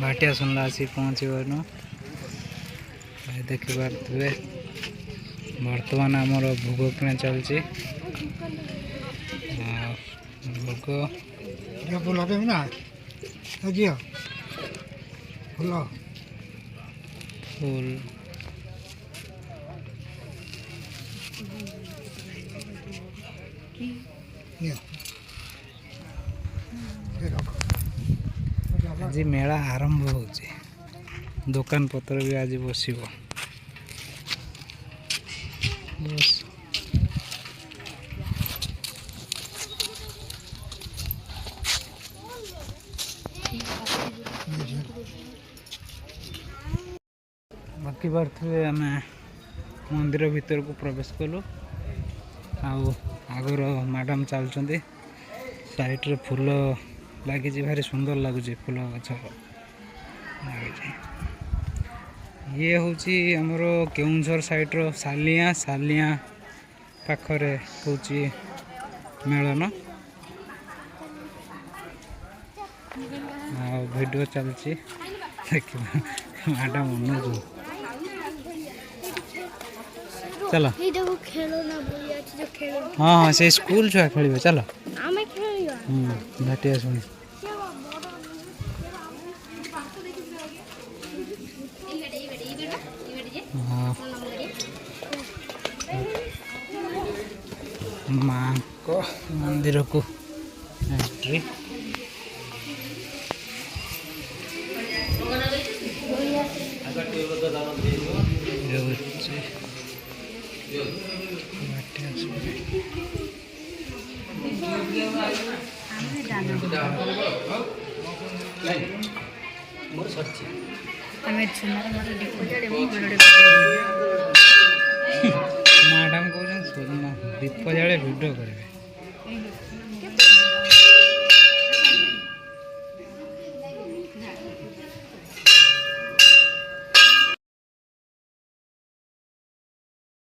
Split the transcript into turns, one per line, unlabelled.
भाटिया सुनला आसी पहुँचन देखिपे बर्तमान आमर भोग किଣା चलती भोग
फूल देवी ना झील फूल
फूल आज मेला आरंभ हो दुकान पत्र भी आज बस बाकी बार आम मंदिर भीतर को प्रवेश कलु आगर मैडम चलुँच साइड रे फूल लगी भारी सुंदर लगुच फूल गछ लगी ये हूँ आमर केउंझर साइड रो सालिया पाखरे हूँ मेलन वीडियो चलती देखिए मैडम अनुज चलो हाँ हाँ से स्कूल छुआ खेल चलो भाटिया शुणी माँ को मंदिर को एंट्री मैडम कौन दीप जाले भिडियो करेंगे